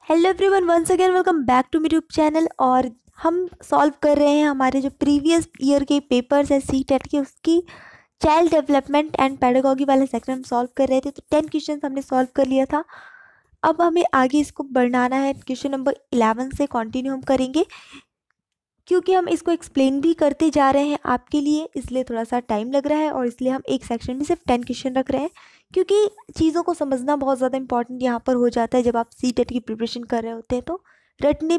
Hello everyone, once again welcome back to मेरे YouTube channel. और हम सॉल्व कर रहे हैं हमारे जो प्रीवियस ईयर के पेपर्स है सीटेट के, उसकी चाइल्ड डेवलपमेंट एंड पेडागोगी वाला सेक्शन हम सॉल्व कर रहे थे। तो 10 क्वेश्चन हमने सॉल्व कर लिया था। अब हमें आगे इसको बढ़ाना है, क्वेश्चन नंबर 11 से कंटिन्यू हम करेंगे, क्योंकि हम इसको एक्सप्लेन भी करते जा रहे हैं आपके लिए, इसलिए थोड़ा सा टाइम लग रहा है। और इसलिए हम एक सेक्शन में सिर्फ 10 क्वेश्चन रख रहे हैं, क्योंकि चीज़ों को समझना बहुत ज़्यादा इंपॉर्टेंट यहाँ पर हो जाता है जब आप सीटेट की प्रिपरेशन कर रहे होते हैं। तो रटने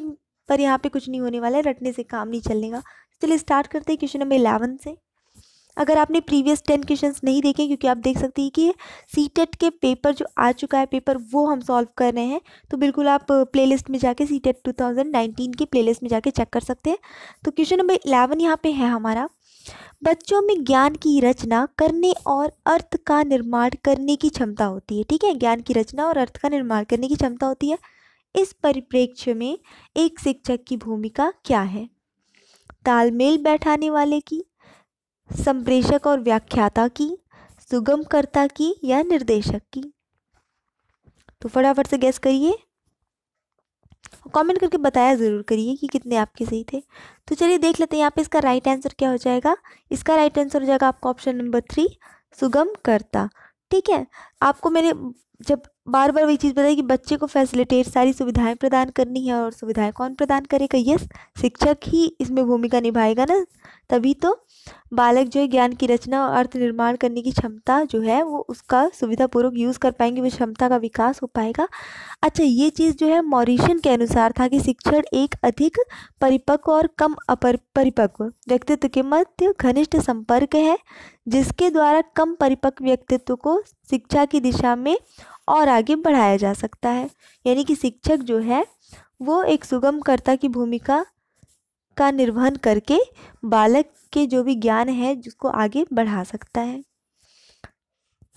पर यहाँ पे कुछ नहीं होने वाला है, रटने से काम नहीं चलेगा। चलिए स्टार्ट करते हैं क्वेश्चन नंबर 11 से। अगर आपने प्रीवियस 10 क्वेश्चंस नहीं देखे, क्योंकि आप देख सकते हैं कि सीटेट के पेपर जो आ चुका है पेपर वो हम सॉल्व कर रहे हैं, तो बिल्कुल आप प्लेलिस्ट में जाके सीटेट 2019 की प्लेलिस्ट में जाके चेक कर सकते हैं। तो क्वेश्चन नंबर 11 यहाँ पे है हमारा, बच्चों में ज्ञान की रचना करने और अर्थ का निर्माण करने की क्षमता होती है। ठीक है, ज्ञान की रचना और अर्थ का निर्माण करने की क्षमता होती है। इस परिप्रेक्ष्य में एक शिक्षक की भूमिका क्या है? तालमेल बैठाने वाले की, संप्रेषक और व्याख्याता की, सुगमकर्ता की, या निर्देशक की? तो फटाफट से गैस करिए, कमेंट करके बताया ज़रूर करिए कि कितने आपके सही थे। तो चलिए देख लेते हैं यहाँ पे इसका राइट आंसर क्या हो जाएगा। इसका राइट आंसर हो जाएगा आपका ऑप्शन नंबर 3, सुगमकर्ता। ठीक है, आपको मैंने जब बार बार वही चीज़ बताई कि बच्चे को फैसिलिटेट सारी सुविधाएं प्रदान करनी है, और सुविधाएं कौन प्रदान करेगा? यस, शिक्षक ही इसमें भूमिका निभाएगा ना, तभी तो बालक जो है ज्ञान की रचना और अर्थ निर्माण करने की क्षमता जो है वो उसका सुविधापूर्वक यूज़ कर पाएंगे, वो क्षमता का विकास हो पाएगा। अच्छा, ये चीज़ जो है मॉरिशन के अनुसार था कि शिक्षण एक अधिक परिपक्व और कम परिपक्व व्यक्तित्व के मध्य घनिष्ठ संपर्क है, जिसके द्वारा कम परिपक्व व्यक्तित्व को शिक्षा की दिशा में और आगे बढ़ाया जा सकता है। यानी कि शिक्षक जो है वो एक सुगमकर्ता की भूमिका का निर्वहन करके बालक के जो भी ज्ञान है जिसको आगे बढ़ा सकता है।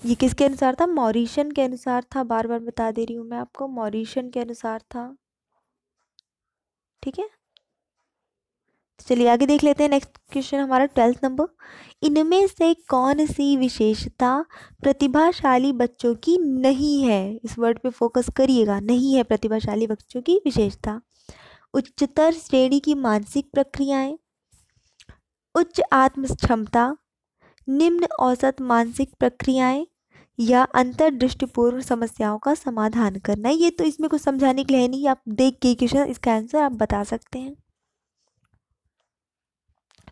ये किसके अनुसार था? मॉरिशन के अनुसार था, बार बार बता दे रही हूँ मैं आपको, मॉरिशन के अनुसार था। ठीक है, तो चलिए आगे देख लेते हैं। नेक्स्ट क्वेश्चन हमारा 12th नंबर, इनमें से कौन सी विशेषता प्रतिभाशाली बच्चों की नहीं है? इस वर्ड पे फोकस करिएगा, नहीं है प्रतिभाशाली बच्चों की विशेषता। उच्चतर श्रेणी की मानसिक प्रक्रियाएं, उच्च आत्म क्षमता, निम्न औसत मानसिक प्रक्रियाएं, या अंतर्दृष्टिपूर्व समस्याओं का समाधान करना। ये तो इसमें कुछ समझाने के लिए है नहीं, आप देख के क्वेश्चन इसका आंसर आप बता सकते हैं।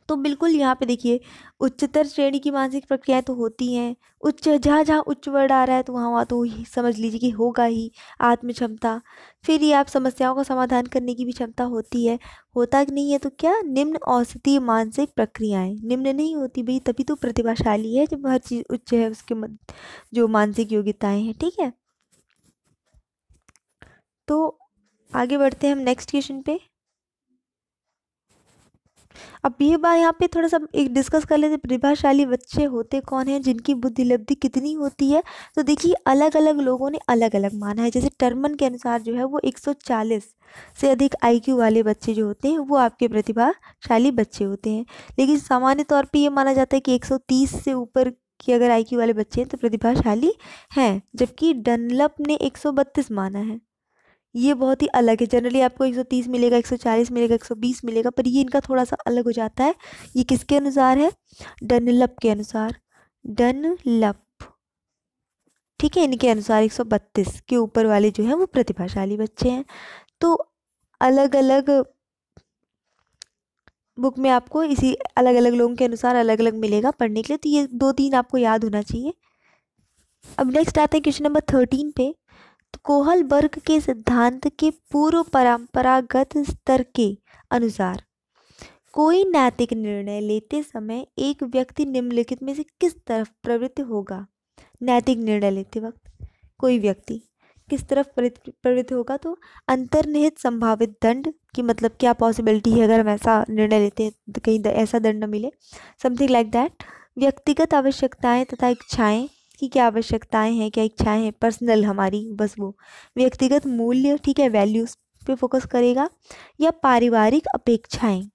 तो बिल्कुल यहाँ पे देखिए, उच्चतर श्रेणी की मानसिक प्रक्रियाएं तो होती हैं, उच्च जहाँ जहाँ उच्च वर्ड आ रहा है तो वहाँ वहाँ तो ही समझ लीजिए कि होगा ही आत्म क्षमता। फिर ये आप समस्याओं का समाधान करने की भी क्षमता होती है, होता कि नहीं है तो क्या? निम्न औसतीय मानसिक प्रक्रियाएं, निम्न नहीं होती भाई, तभी तो प्रतिभाशाली है जब हर चीज़ उच्च है उसके जो मानसिक योग्यताएं हैं। ठीक है, तो आगे बढ़ते हैं हम नेक्स्ट क्वेश्चन पे। अब ये बात यहाँ पे थोड़ा सा एक डिस्कस कर लेते, प्रतिभाशाली बच्चे होते कौन हैं, जिनकी बुद्धि लब्धि कितनी होती है? तो देखिए अलग अलग लोगों ने अलग अलग माना है। जैसे टर्मन के अनुसार जो है वो 140 से अधिक आईक्यू वाले बच्चे जो होते हैं वो आपके प्रतिभाशाली बच्चे होते हैं। लेकिन सामान्य तौर पे ये माना जाता है कि 130 से ऊपर की अगर आईक्यू वाले बच्चे हैं तो प्रतिभाशाली हैं, जबकि डनलप ने 132 माना है। ये बहुत ही अलग है, जनरली आपको 130 मिलेगा, 140 मिलेगा, 120 मिलेगा, पर ये इनका थोड़ा सा अलग हो जाता है। ये किसके अनुसार है? डनलप के अनुसार, डनलप। ठीक है, इनके अनुसार 132 के ऊपर वाले जो हैं वो प्रतिभाशाली बच्चे हैं। तो अलग अलग बुक में आपको इसी अलग अलग लोगों के अनुसार अलग अलग मिलेगा पढ़ने के लिए, तो ये 2-3 आपको याद होना चाहिए। अब नेक्स्ट आते हैं क्वेश्चन नंबर 13 पे। तो कोहलबर्ग के सिद्धांत के पूर्व परंपरागत स्तर के अनुसार कोई नैतिक निर्णय लेते समय एक व्यक्ति निम्नलिखित में से किस तरफ प्रवृत्त होगा? नैतिक निर्णय लेते वक्त कोई व्यक्ति किस तरफ प्रवृत्त होगा? तो अंतर्निहित संभावित दंड की मतलब क्या पॉसिबिलिटी है अगर हम ऐसा निर्णय लेते हैं तो कहीं ऐसा दंड न मिले, समथिंग लाइक दैट। व्यक्तिगत आवश्यकताएं तथा इच्छाएं की क्या आवश्यकताएं हैं, क्या इच्छाएं हैं, पर्सनल हमारी, बस वो व्यक्तिगत मूल्य, ठीक है, वैल्यूज पे फोकस करेगा, या पारिवारिक अपेक्षाएं।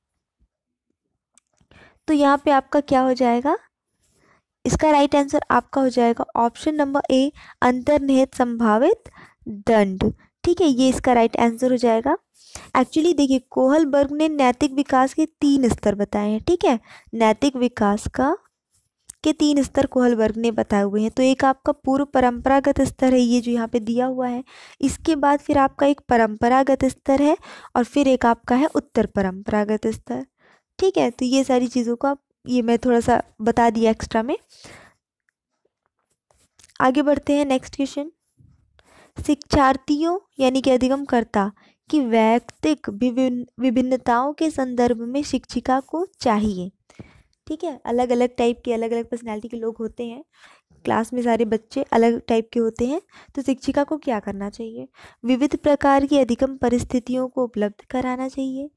तो यहाँ पे आपका क्या हो जाएगा? इसका राइट आंसर आपका हो जाएगा ऑप्शन नंबर ए, अंतर्निहित संभावित दंड। ठीक है, ये इसका राइट आंसर हो जाएगा। एक्चुअली देखिए, कोहलबर्ग ने नैतिक विकास के 3 स्तर बताए हैं। ठीक है, नैतिक विकास का के 3 स्तर कोहलबर्ग ने बताए हुए हैं। तो एक आपका पूर्व परंपरागत स्तर है, ये जो यहाँ पे दिया हुआ है। इसके बाद फिर आपका एक परंपरागत स्तर है, और फिर एक आपका है उत्तर परंपरागत स्तर। ठीक है, तो ये सारी चीज़ों को आप, ये मैं थोड़ा सा बता दिया एक्स्ट्रा में। आगे बढ़ते हैं नेक्स्ट क्वेश्चन। शिक्षार्थियों यानी कि अधिगमकर्ता की वैयक्तिक विभिन्नताओं के संदर्भ में शिक्षिका को चाहिए। ठीक है, अलग अलग टाइप के, अलग अलग पर्सनैलिटी के लोग होते हैं, क्लास में सारे बच्चे अलग टाइप के होते हैं, तो शिक्षिका को क्या करना चाहिए? विविध प्रकार की अधिगम परिस्थितियों को उपलब्ध कराना चाहिए,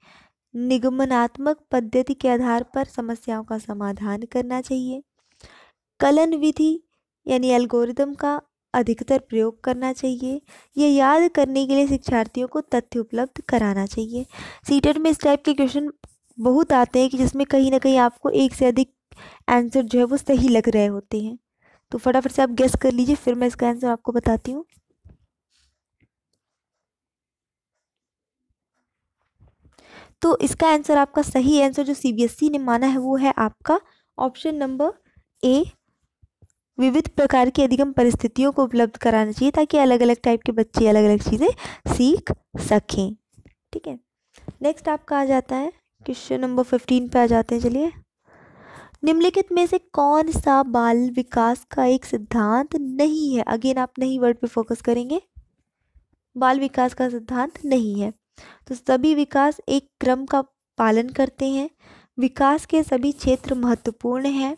निगमनात्मक पद्धति के आधार पर समस्याओं का समाधान करना चाहिए, कलन विधि यानी एल्गोरिदम का अधिकतर प्रयोग करना चाहिए, ये याद करने के लिए शिक्षार्थियों को तथ्य उपलब्ध कराना चाहिए। सीटेट में इस टाइप के क्वेश्चन बहुत आते हैं कि जिसमें कहीं ना कहीं आपको एक से अधिक आंसर जो है वो सही लग रहे होते हैं। तो फटाफट से आप गेस कर लीजिए, फिर मैं इसका आंसर आपको बताती हूँ। तो इसका आंसर, आपका सही आंसर जो सीबीएसई ने माना है वो है आपका ऑप्शन नंबर ए, विविध प्रकार की अधिगम परिस्थितियों को उपलब्ध कराना चाहिए ताकि अलग अलग टाइप के बच्चे अलग अलग चीज़ें सीख सकें। ठीक है, नेक्स्ट आपका आ जाता है क्वेश्चन नंबर 15 पे आ जाते हैं। चलिए, निम्नलिखित में से कौन सा बाल विकास का एक सिद्धांत नहीं है? अगेन आप नहीं वर्ड पे फोकस करेंगे, बाल विकास का सिद्धांत नहीं है। तो सभी विकास एक क्रम का पालन करते हैं, विकास के सभी क्षेत्र महत्वपूर्ण हैं,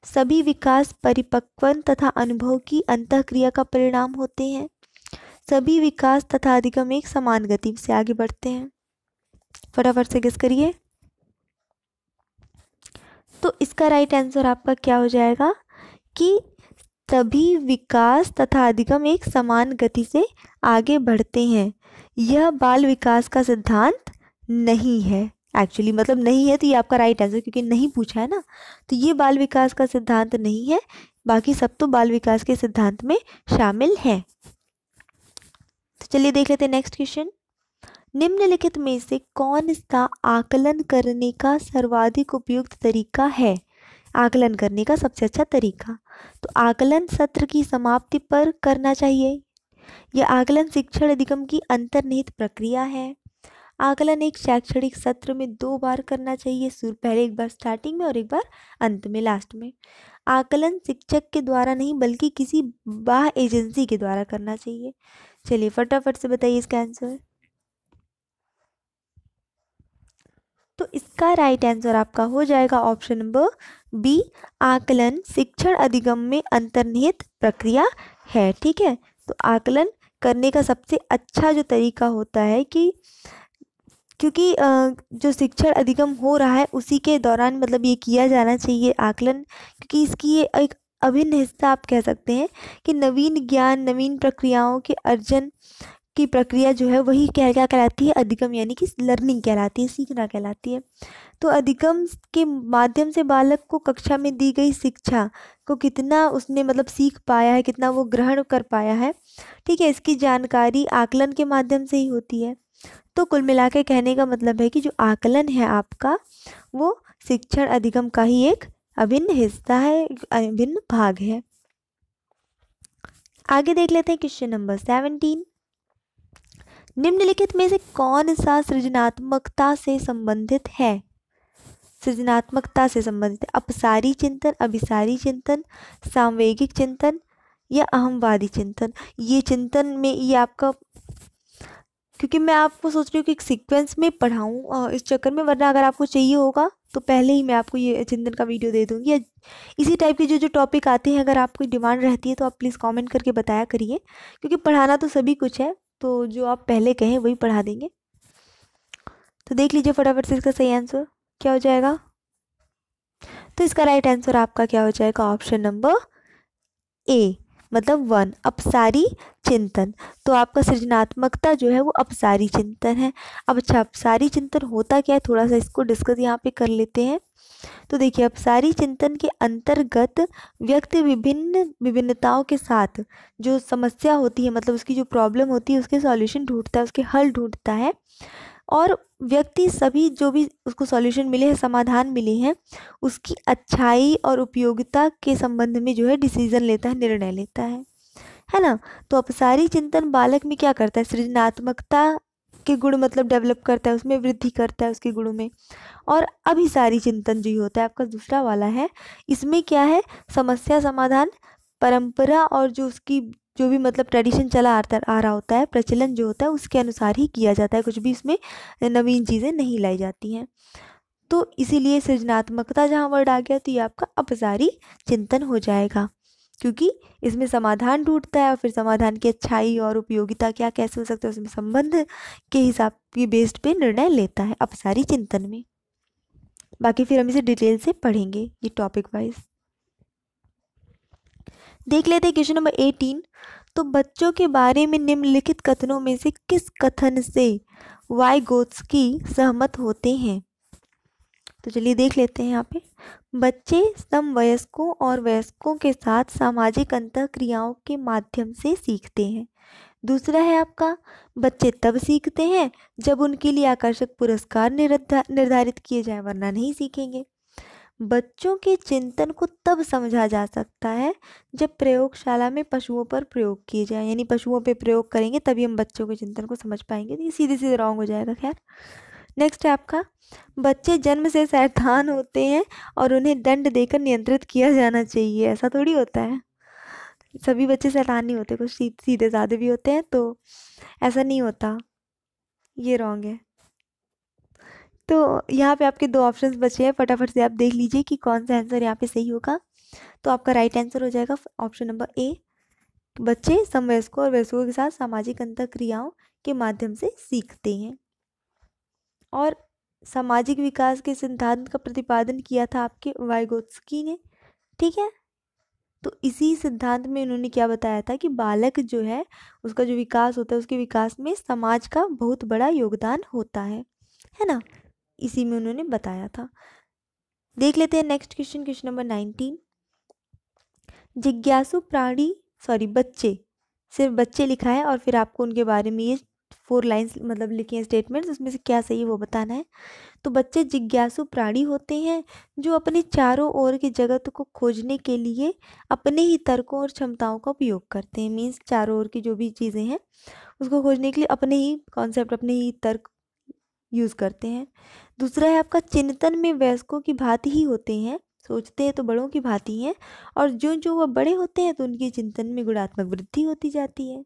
सभी विकास परिपक्वन तथा अनुभव की अंतःक्रिया का परिणाम होते हैं, सभी विकास तथा अधिगम एक समान गति से आगे बढ़ते हैं। फटाफट से गेस करिए। तो इसका राइट आंसर आपका क्या हो जाएगा कि सभी विकास तथा अधिगम एक समान गति से आगे बढ़ते हैं। यह बाल विकास का सिद्धांत नहीं है। एक्चुअली मतलब नहीं है, तो ये आपका राइट आंसर, क्योंकि नहीं पूछा है ना, तो ये बाल विकास का सिद्धांत नहीं है, बाकी सब तो बाल विकास के सिद्धांत में शामिल है। तो चलिए देख लेते हैं नेक्स्ट क्वेश्चन। निम्नलिखित में से कौन सा आकलन करने का सर्वाधिक उपयुक्त तरीका है? आकलन करने का सबसे अच्छा तरीका, तो आकलन सत्र की समाप्ति पर करना चाहिए, यह आकलन शिक्षण अधिगम की अंतर्निहित प्रक्रिया है, आकलन एक शैक्षणिक सत्र में 2 बार करना चाहिए, पहले एक बार स्टार्टिंग में और एक बार अंत में, लास्ट में। आकलन शिक्षक के द्वारा नहीं बल्कि किसी बाह्य एजेंसी के द्वारा करना चाहिए। चलिए फटाफट से बताइए इसका आंसर। तो इसका राइट आंसर आपका हो जाएगा ऑप्शन नंबर बी, आकलन शिक्षण अधिगम में अंतर्निहित प्रक्रिया है। ठीक है, तो आकलन करने का सबसे अच्छा जो तरीका होता है कि क्योंकि जो शिक्षण अधिगम हो रहा है उसी के दौरान मतलब ये किया जाना चाहिए आकलन, क्योंकि इसकी ये एक अभिन्न हिस्सा आप कह सकते हैं कि नवीन ज्ञान नवीन प्रक्रियाओं के अर्जन की प्रक्रिया जो है वही क्या क्या कहलाती है? अधिगम, यानी कि लर्निंग कहलाती है, सीखना कहलाती है। तो अधिगम के माध्यम से बालक को कक्षा में दी गई शिक्षा को कितना उसने मतलब सीख पाया है, कितना वो ग्रहण कर पाया है, ठीक है, इसकी जानकारी आकलन के माध्यम से ही होती है। तो कुल मिला के कहने का मतलब है कि जो आकलन है आपका वो शिक्षण अधिगम का ही एक अभिन्न हिस्सा है, अभिन्न भाग है। आगे देख लेते हैं क्वेश्चन नंबर 17। निम्नलिखित में से कौन सा सृजनात्मकता से संबंधित है? सृजनात्मकता से संबंधित है अपसारी चिंतन, अभिसारी चिंतन, सामवेगिक चिंतन या अहमवादी चिंतन। ये चिंतन में ये आपका, क्योंकि मैं आपको सोच रही हूँ कि एक सीक्वेंस में पढ़ाऊँ इस चक्कर में, वरना अगर आपको चाहिए होगा तो पहले ही मैं आपको ये चिंतन का वीडियो दे दूँगी, या इसी टाइप के जो जो टॉपिक आते हैं अगर आपको डिमांड रहती है तो आप प्लीज़ कमेंट करके बताया करिए, क्योंकि पढ़ाना तो सभी कुछ है, तो जो आप पहले कहें वही पढ़ा देंगे। तो देख लीजिए फटाफट से इसका सही आंसर क्या हो जाएगा। तो इसका राइट आंसर आपका क्या हो जाएगा? ऑप्शन नंबर ए, मतलब 1 अपसारी चिंतन। तो आपका सृजनात्मकता जो है वो अपसारी चिंतन है। अब अच्छा, अपसारी चिंतन होता क्या है, थोड़ा सा इसको डिस्कस यहाँ पे कर लेते हैं। तो देखिए, अपसारी चिंतन के अंतर्गत व्यक्ति विभिन्न विभिन्नताओं के साथ जो समस्या होती है, मतलब उसकी जो प्रॉब्लम होती है, उसके सॉल्यूशन ढूंढता है, उसके हल ढूंढता है। और व्यक्ति सभी जो भी उसको सॉल्यूशन मिले हैं, समाधान मिले हैं, उसकी अच्छाई और उपयोगिता के संबंध में जो है डिसीजन लेता है, निर्णय लेता है ना। तो अपसारी चिंतन बालक में क्या करता है, सृजनात्मकता के गुण मतलब डेवलप करता है, उसमें वृद्धि करता है उसके गुणों में। और अभिसारी चिंतन जो होता है आपका दूसरा वाला है, इसमें क्या है, समस्या समाधान परंपरा और जो उसकी जो भी मतलब ट्रेडिशन चला आ रहा होता है, प्रचलन जो होता है उसके अनुसार ही किया जाता है, कुछ भी इसमें नवीन चीज़ें नहीं लाई जाती हैं। तो इसीलिए सृजनात्मकता जहाँ वर्ड आ गया तो ये आपका अपसारी चिंतन हो जाएगा, क्योंकि इसमें समाधान ढूंढता है और फिर समाधान की अच्छाई और उपयोगिता क्या कैसे हो सकता है उसमें संबंध के हिसाब के बेस्ड पे निर्णय लेता है अपसारी चिंतन में। बाकी फिर हम इसे डिटेल से पढ़ेंगे ये टॉपिक वाइज। देख लेते हैं क्वेश्चन नंबर 18। तो बच्चों के बारे में निम्नलिखित कथनों में से किस कथन से वाइगोत्स्की सहमत होते हैं। तो चलिए देख लेते हैं यहाँ पे। बच्चे समवयस्कों और वयस्कों के साथ सामाजिक अंतःक्रियाओं के माध्यम से सीखते हैं। दूसरा है आपका, बच्चे तब सीखते हैं जब उनके लिए आकर्षक पुरस्कार निर्धारित किए जाएं, वरना नहीं सीखेंगे। बच्चों के चिंतन को तब समझा जा सकता है जब प्रयोगशाला में पशुओं पर प्रयोग किए जाए, यानी पशुओं पे प्रयोग करेंगे तभी हम बच्चों के चिंतन को समझ पाएंगे। तो ये सीधे सीधे रॉन्ग हो जाएगा। खैर, नेक्स्ट है आपका, बच्चे जन्म से शैतान होते हैं और उन्हें दंड देकर नियंत्रित किया जाना चाहिए। ऐसा थोड़ी होता है, सभी बच्चे शैतान नहीं होते, कुछ सीधे साधे भी होते हैं, तो ऐसा नहीं होता, ये रॉन्ग है। तो यहाँ पे आपके 2 ऑप्शंस बचे हैं, फटाफट से आप देख लीजिए कि कौन सा आंसर यहाँ पे सही होगा। तो आपका राइट आंसर हो जाएगा ऑप्शन नंबर ए, बच्चे समवयस्कों और वयस्कों के साथ सामाजिक अंतःक्रियाओं के माध्यम से सीखते हैं। और सामाजिक विकास के सिद्धांत का प्रतिपादन किया था आपके वाइगोत्स्की ने, ठीक है। तो इसी सिद्धांत में उन्होंने क्या बताया था कि बालक जो है उसका जो विकास होता है, उसके विकास में समाज का बहुत बड़ा योगदान होता है ना, इसी में उन्होंने बताया था। देख लेते हैं नेक्स्ट क्वेश्चन, क्वेश्चन नंबर 19। जिज्ञासु प्राणी, सॉरी बच्चे, सिर्फ बच्चे लिखा है और फिर आपको उनके बारे में ये 4 लाइन्स मतलब लिखे हैं स्टेटमेंट्स, उसमें से क्या सही है वो बताना है। तो बच्चे जिज्ञासु प्राणी होते हैं जो अपने चारों ओर के जगत को खोजने के लिए अपने ही तर्कों और क्षमताओं का उपयोग करते हैं। मीन्स चारों ओर की जो भी चीज़ें हैं उसको खोजने के लिए अपने ही कॉन्सेप्ट, अपने ही तर्क यूज़ करते हैं। दूसरा है आपका, चिंतन में वयस्कों की भांति ही होते हैं, सोचते हैं तो बड़ों की भांति हैं, और जो जो वह बड़े होते हैं तो उनके चिंतन में गुणात्मक वृद्धि होती जाती है।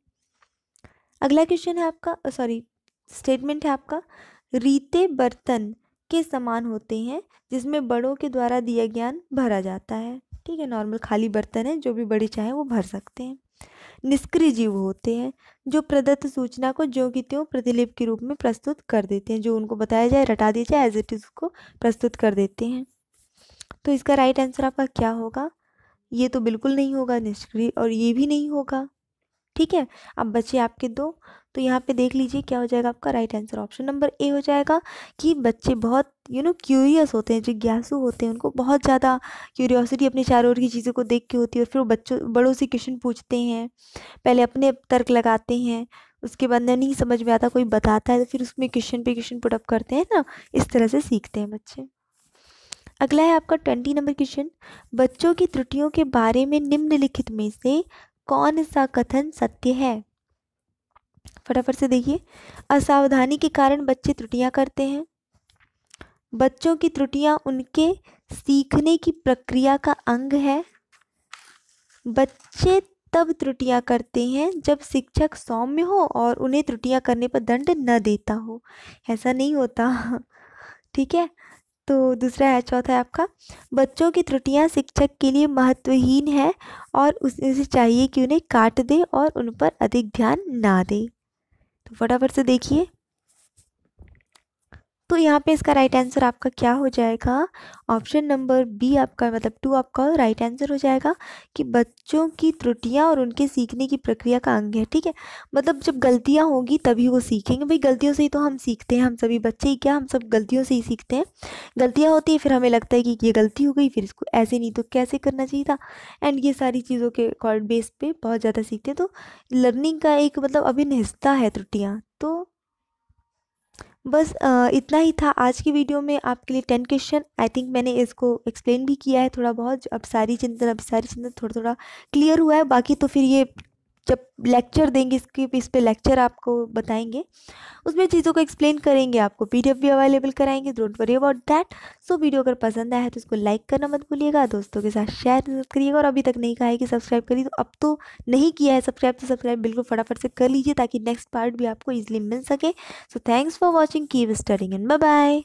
अगला क्वेश्चन है आपका, सॉरी स्टेटमेंट है आपका, रीते बर्तन के समान होते हैं जिसमें बड़ों के द्वारा दिया ज्ञान भरा जाता है। ठीक है, नॉर्मल खाली बर्तन है, जो भी बड़े चाहें वो भर सकते हैं। निष्क्रिय जीव होते हैं जो प्रदत्त सूचना को ज्यों की त्यों प्रतिलिपि के रूप में प्रस्तुत कर देते हैं, जो उनको बताया जाए रटा दिया जाए एज इट इज को प्रस्तुत कर देते हैं। तो इसका राइट आंसर आपका क्या होगा, ये तो बिल्कुल नहीं होगा निष्क्रिय, और ये भी नहीं होगा। ठीक है, अब बचे आपके 2, तो यहाँ पे देख लीजिए क्या हो जाएगा आपका right answer, option number A हो जाएगा कि बच्चे बहुत क्यूरियस होते हैं, जिज्ञासु होते हैं, उनको बहुत ज़्यादा क्यूरियोसिटी अपने चारों ओर की चीज़ों को देख के होती है, और फिर वो बड़ों से क्वेश्चन पूछते हैं, पहले अपने तर्क लगाते हैं, उसके बाद नहीं समझ में आता कोई बताता है तो फिर उसमें क्वेश्चन पे क्वेश्चन पुटअप करते हैं ना, इस तरह से सीखते हैं बच्चे। अगला है आपका 20 नंबर क्वेश्चन, बच्चों की त्रुटियों के बारे में निम्नलिखित में से कौन सा कथन सत्य है। फटाफट से देखिए, असावधानी के कारण बच्चे त्रुटियां करते हैं, बच्चों की त्रुटियां उनके सीखने की प्रक्रिया का अंग है, बच्चे तब त्रुटियां करते हैं जब शिक्षक सौम्य हो और उन्हें त्रुटियां करने पर दंड न देता हो। ऐसा नहीं होता। ठीक है, तो दूसरा है, चौथा है आपका, बच्चों की त्रुटियां शिक्षक के लिए महत्वहीन है और उसे चाहिए कि उन्हें काट दे और उन पर अधिक ध्यान ना दे। तो फटाफट से देखिए, तो यहाँ पे इसका राइट आंसर आपका क्या हो जाएगा, ऑप्शन नंबर बी आपका मतलब 2 आपका राइट आंसर हो जाएगा कि बच्चों की त्रुटियां और उनके सीखने की प्रक्रिया का अंग है। ठीक है, मतलब जब गलतियां होंगी तभी वो सीखेंगे। भाई गलतियों से ही तो हम सीखते हैं, हम सभी बच्चे ही क्या, हम सब गलतियों से ही सीखते हैं। गलतियां होती है फिर हमें लगता है कि ये गलती हो गई, फिर इसको ऐसे नहीं तो कैसे करना चाहिए था, एंड ये सारी चीज़ों के अकॉर्ड बेस पे बहुत ज़्यादा सीखते हैं। तो लर्निंग का एक मतलब अभिन्न हिस्सा है त्रुटियाँ। तो बस इतना ही था आज की वीडियो में आपके लिए 10 क्वेश्चन। आई थिंक मैंने इसको एक्सप्लेन भी किया है थोड़ा बहुत। अब सारी चिंतन थोड़ा थोड़ा क्लियर हुआ है। बाकी तो फिर ये जब लेक्चर देंगे इसके इस पे लेक्चर आपको बताएंगे, उसमें चीज़ों को एक्सप्लेन करेंगे, आपको पीडीएफ भी अवेलेबल कराएंगे। Don't worry about that. So video अगर पसंद आया है तो इसको लाइक करना मत भूलिएगा, दोस्तों के साथ शेयर जरूर करिएगा, और अभी तक नहीं कहा है कि सब्सक्राइब करिए तो अब तो नहीं किया है सब्सक्राइब तो सब्सक्राइब बिल्कुल फटाफट से कर लीजिए ताकि नेक्स्ट पार्ट भी आपको ईजिली मिल सके। So thanks for watching, keep studying and bye bye.